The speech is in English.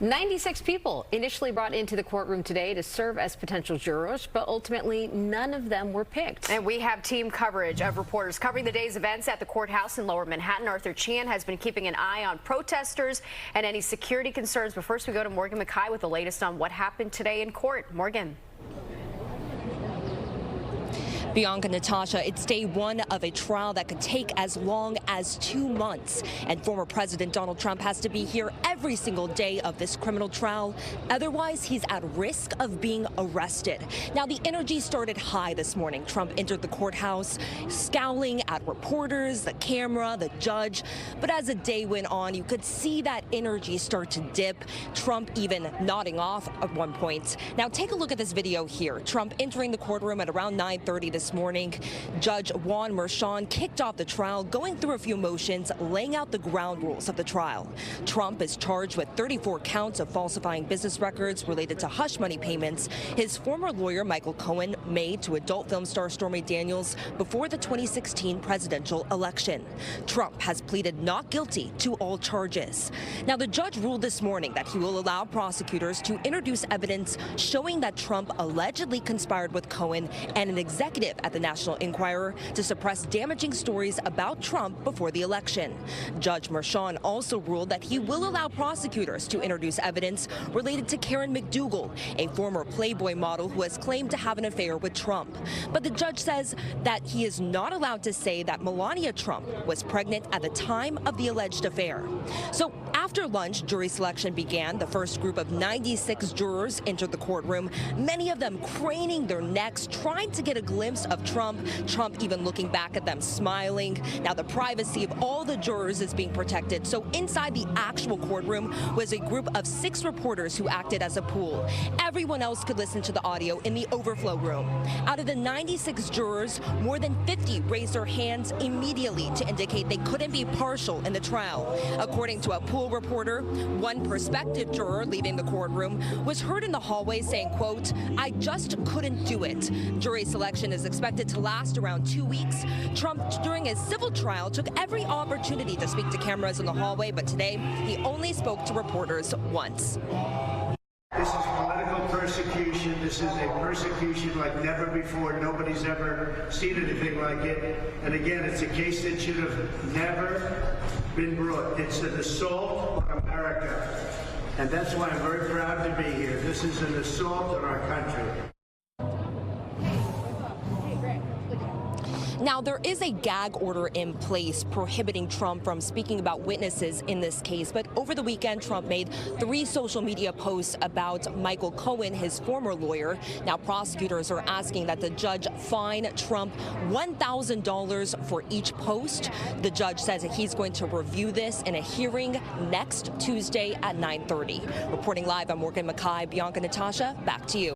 96 people initially brought into the courtroom today to serve as potential jurors, but ultimately none of them were picked. And we have team coverage of reporters covering the day's events at the courthouse in Lower Manhattan. Arthur Chan has been keeping an eye on protesters and any security concerns. But first we go to Morgan McKay with the latest on what happened today in court. Morgan. Bianca, Natasha, it's day one of a trial that could take as long as 2 months. And former President Donald Trump has to be here every single day of this criminal trial. Otherwise, he's at risk of being arrested. Now, the energy started high this morning. Trump entered the courthouse, scowling at reporters, the camera, the judge. But as the day went on, you could see that energy start to dip. Trump even nodding off at one point. Now, take a look at this video here. Trump entering the courtroom at around 9:30 this morning. Judge Juan Merchan kicked off the trial, going through a few motions, laying out the ground rules of the trial. Trump is charged with 34 counts of falsifying business records related to hush money payments his former lawyer Michael Cohen made to adult film star Stormy Daniels before the 2016 presidential election. Trump has pleaded not guilty to all charges. Now, the judge ruled this morning that he will allow prosecutors to introduce evidence showing that Trump allegedly conspired with Cohen and an executive at the National Enquirer to suppress damaging stories about Trump before the election. Judge Merchan also ruled that he will allow prosecutors to introduce evidence related to Karen McDougal, a former Playboy model who has claimed to have an affair with Trump. But the judge says that he is not allowed to say that Melania Trump was pregnant at the time of the alleged affair. So after lunch, jury selection began. The first group of 96 jurors entered the courtroom, many of them craning their necks, trying to get a glimpse of Trump even looking back at them, smiling. Now, the privacy of all the jurors is being protected. So inside the actual courtroom was a group of 6 reporters who acted as a pool. Everyone else could listen to the audio in the overflow room. Out of the 96 jurors, more than 50 raised their hands immediately to indicate they couldn't be partial in the trial. According to a pool reporter, one prospective juror leaving the courtroom was heard in the hallway saying, quote, "I just couldn't do it." Jury selection is expected to last around 2 weeks. Trump, during his civil trial, took every opportunity to speak to cameras in the hallway, but today he only spoke to reporters once. This is political persecution. This is a persecution like never before. Nobody's ever seen anything like it. And again, it's a case that should have never been brought. It's an assault on America. And that's why I'm very proud to be here. This is an assault on our country. Now, there is a gag order in place prohibiting Trump from speaking about witnesses in this case. But over the weekend, Trump made 3 social media posts about Michael Cohen, his former lawyer. Now, prosecutors are asking that the judge fine Trump $1,000 for each post. The judge says that he's going to review this in a hearing next Tuesday at 9:30. Reporting live, I'm Morgan McKay. Bianca, Natasha, back to you.